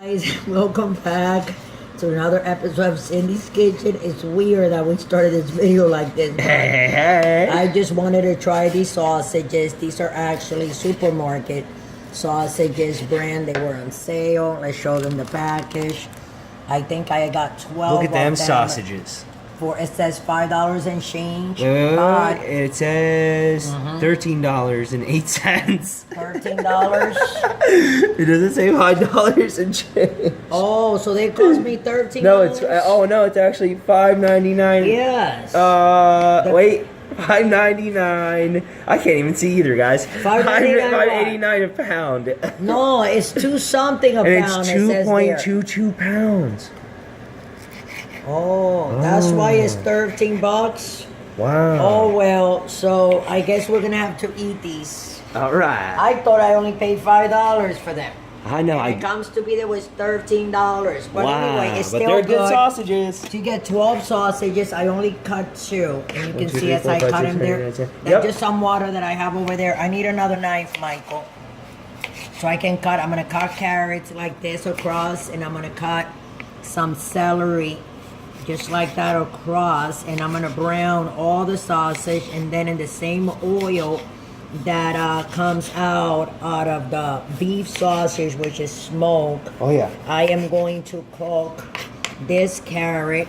Guys, welcome back to another episode of Cindy's Kitchen. It's weird that we started this video like this. But I just wanted to try these sausages. These are actually supermarket sausages brand. They were on sale. Let's show them the package. I think I got 12. Look at them sausages. It says $5 and change. It says $13.08. $13. It doesn't say $5 and change. Oh, so they cost me $13. No, it's actually $5.99. Yes. Wait, $5.99. I can't even see either, guys. $5.89 a pound. No, it's two something a and pound. It's 2.22 pounds. Oh, that's why it's 13 bucks. Wow. Oh well, so I guess we're gonna have to eat these. All right. I thought I only paid $5 for them. I know. When it comes to be there was $13. But wow. Anyway, it's but still they're good sausages. To get 12 sausages, I only cut 2, and you can see as I cut them there. That's just some water that I have over there. I need another knife, Michael, so I can cut. I'm gonna cut carrots like this across, and I'm gonna cut some celery. Just like that across, and I'm gonna brown all the sausage, and then in the same oil that comes out of the beef sausage, which is smoked. Oh yeah. I am going to cook this carrot,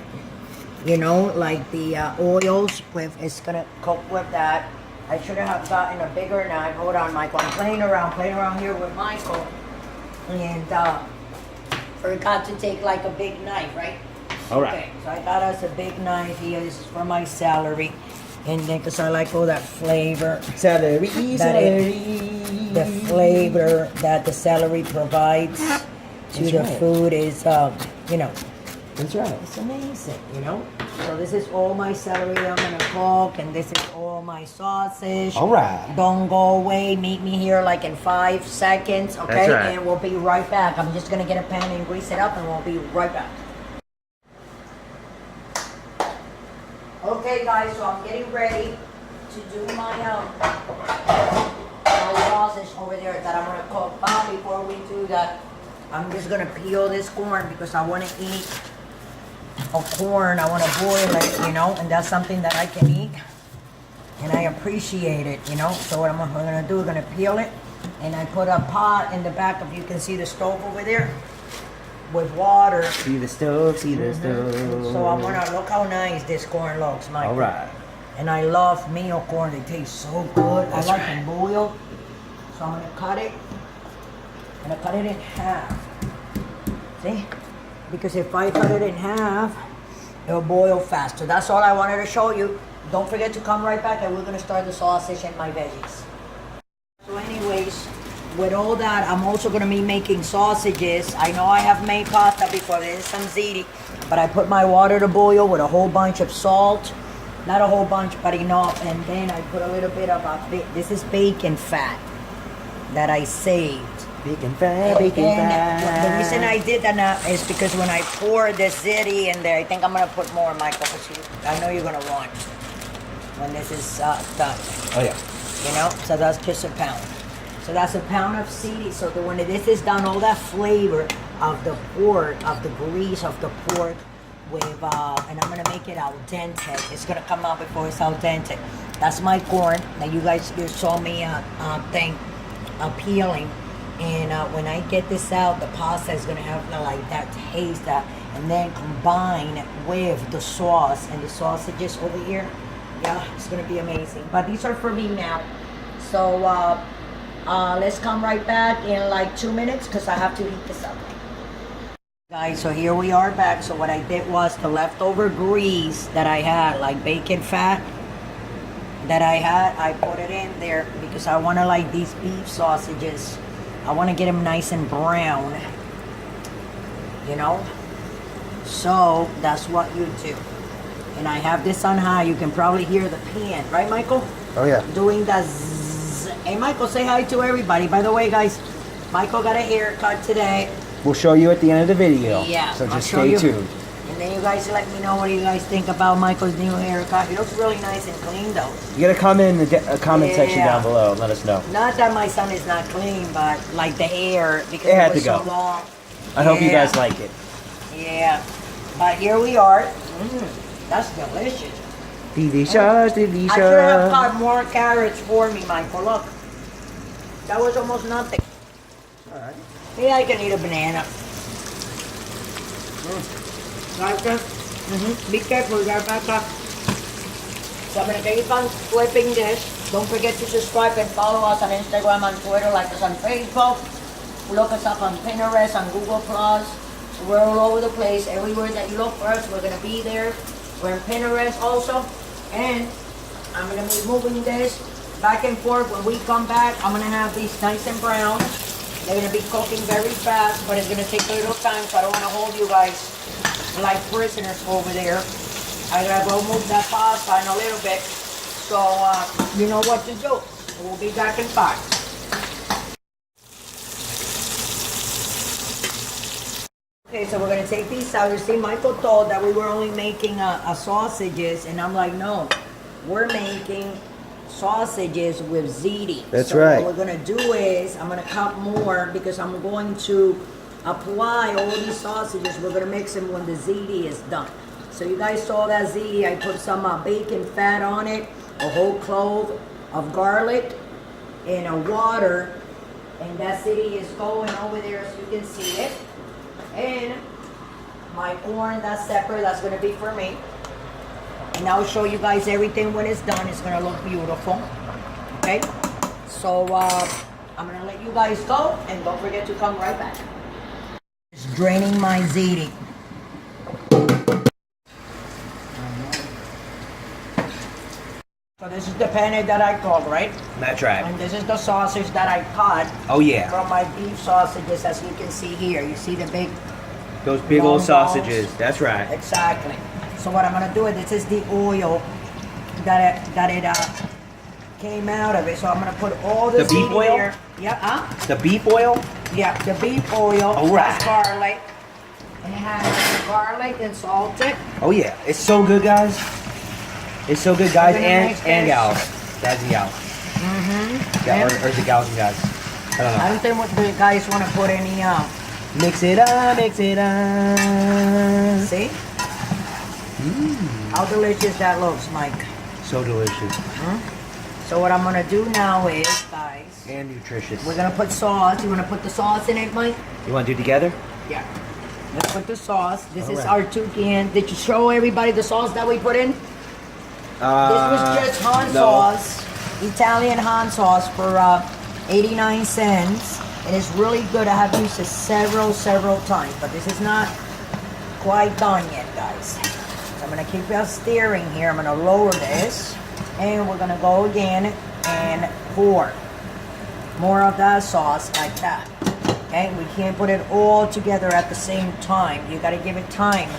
you know, like the oils with. It's gonna cook with that. I should have gotten a bigger knife. Hold on, Michael. I'm playing around here with Michael, and forgot to take like a big knife, right? All right. Okay, so I got us a big knife here. This is for my celery. And then, because I like all that flavor. Celery. The flavor that the celery provides to the food is, you know. That's right. It's amazing, you know. So this is all my celery I'm going to cook. And this is all my sausage. All right. Don't go away. Meet me here like in 5 seconds, okay? That's right. And we'll be right back. I'm just going to get a pan and grease it up, and we'll be right back. Okay, guys, so I'm getting ready to do my sausage over there that I'm gonna cook. But before we do that, I'm just gonna peel this corn because I want to eat a corn. I want to boil it, you know, and that's something that I can eat, and I appreciate it, you know. So what I'm gonna do, I'm gonna peel it, and I put a pot in the back of. You can see the stove over there. With water. See the stove, see the stove. So I'm gonna look how nice this corn looks, Michael. All right. And I love meal corn. They taste so good. I like them boiled. So I'm gonna cut it. I'm gonna cut it in half. See? Because if I cut it in half, it'll boil faster. That's all I wanted to show you. Don't forget to come right back, and we're gonna start the sausage and my veggies. So anyways, with all that, I'm also going to be making sausages. I know I have made pasta before. This is some ziti. But I put my water to boil with a whole bunch of salt. Not a whole bunch, but enough. And then I put a little bit of this is bacon fat that I saved. Bacon fat, bacon fat. The reason I did that is because when I pour the ziti in there, I think I'm going to put more, Michael, because I know you're going to want when this is done. Oh yeah. You know, so that's just a pound. So that's a pound of ziti. So that when this is done, all that flavor of the pork, of the grease of the pork, with and I'm gonna make it al dente. It's gonna come out before it's al dente. That's my corn. Now you guys saw me peeling, and when I get this out, the pasta is gonna have like that taste and then combine with the sauce and the sausages over here. Yeah, it's gonna be amazing. But these are for me now. So. Let's come right back in like 2 minutes because I have to heat this up. Guys, so here we are back. So what I did was the leftover grease that I had, like bacon fat that I had, I put it in there because I want to like these beef sausages. I want to get them nice and brown, you know? So that's what you do. And I have this on high. You can probably hear the pan, right, Michael? Oh yeah. Doing the zzz. Hey, Michael, say hi to everybody. By the way, guys, Michael got a haircut today. We'll show you at the end of the video. Yeah. So just stay tuned. And then you guys let me know what you guys think about Michael's new haircut. He looks really nice and clean, though. You gotta comment in the comment section down below and let us know. Not that my son is not clean, but like the hair, because It had was to go. so long. I hope you guys like it. Yeah. But here we are. That's delicious. Delicious, I should have delicious. cut more carrots for me, Michael. Look. That was almost nothing. Alright. Yeah, I can eat a banana. Like that. Be careful, you got back up. So I'm going to keep on flipping this. Don't forget to subscribe and follow us on Instagram and Twitter, like us on Facebook. Look us up on Pinterest, on Google+. We're all over the place. Everywhere that you look for us, we're going to be there. We're in Pinterest also. And I'm going to be moving this back and forth. When we come back, I'm going to have these nice and brown. They're going to be cooking very fast, but it's going to take a little time, so I don't want to hold you guys like prisoners over there. I gotta go move that pasta in a little bit, so you know what to do. We'll be back in 5. Okay, so we're gonna take these out. You see, Michael thought that we were only making sausages, and I'm like, no, we're making sausages with ziti. That's so right. What we're gonna do is, I'm gonna cut more because I'm going to apply all these sausages. We're gonna mix them when the ziti is done. So you guys saw that ziti. I put some bacon fat on it, a whole clove of garlic, and a water. And that ziti is going over there so you can see it. And my corn, that's separate. That's gonna be for me. And I'll show you guys everything when it's done. It's gonna look beautiful. Okay? So I'm gonna let you guys go, and don't forget to come right back. Just draining my ziti. So this is the penne that I cooked, right? That's right. And this is the sausage that I cut Oh yeah. from my beef sausages, as you can see here. You see the big... Those big long old sausages. That's right. Exactly. So what I'm gonna do is, this is the oil that it came out of it. So I'm gonna put all this The beef oil? here. Yeah, The beef oil? yeah, the beef oil. All right. That's garlic. And it has garlic and salted. Oh yeah. It's so good, guys. It's so good, guys, We're gonna and mix and this. gals. Guys and gals. Yeah, or is it gals and guys? I don't know. I don't think what the guys want to put any Mix it up, mix it up. see? How delicious that looks, Mike. So delicious. So what I'm gonna do now is, guys, And nutritious. we're gonna put sauce. You wanna put the sauce in it, Mike? You want to do it together? Yeah. Let's put the sauce. This is Alright. our toucan. Did you show everybody the sauce that we put in? This was just Han no. sauce, Italian Han sauce for 89 cents. And it's really good. I have used it several times, but this is not quite done yet, guys. So I'm gonna keep stirring here. I'm gonna lower this, and we're gonna go again and pour more of that sauce like that. Okay, we can't put it all together at the same time. You gotta give it time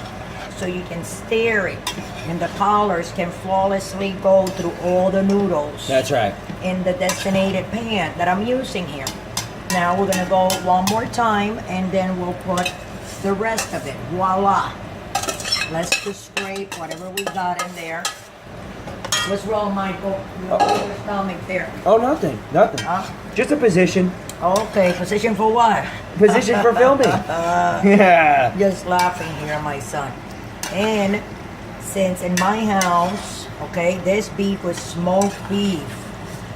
so you can stir it, and the colors can flawlessly go through all the noodles That's right. in the designated pan that I'm using here. Now we're gonna go one more time, and then we'll put the rest of it. Voila! Let's just scrape whatever we got in there. What's wrong, Michael? You don't put your stomach there. Oh, nothing. Nothing. Huh? Just a position. Okay, position for what? Position for filming. Yeah. Just laughing here, my son. And since in my house, okay, this beef was smoked beef,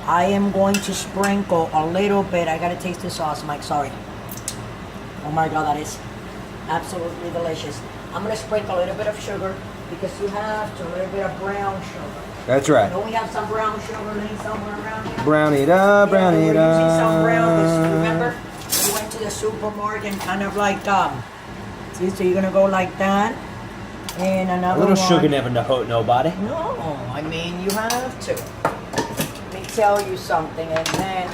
I am going to sprinkle a little bit. I gotta taste the sauce, Mike, sorry. Oh my God, that is absolutely delicious. I'm gonna sprinkle a little bit of sugar because you have to, a little bit of brown sugar. That's right. Don't we have some brown sugar laying somewhere around here? Brown it up, brown Yeah, it we're using some brown, 'cause up. remember, we went to the supermarket and kind of like, see, so you're gonna go like that, and A another little one. sugar never hurt nobody. No, I mean, you have to. Let me tell you something, and then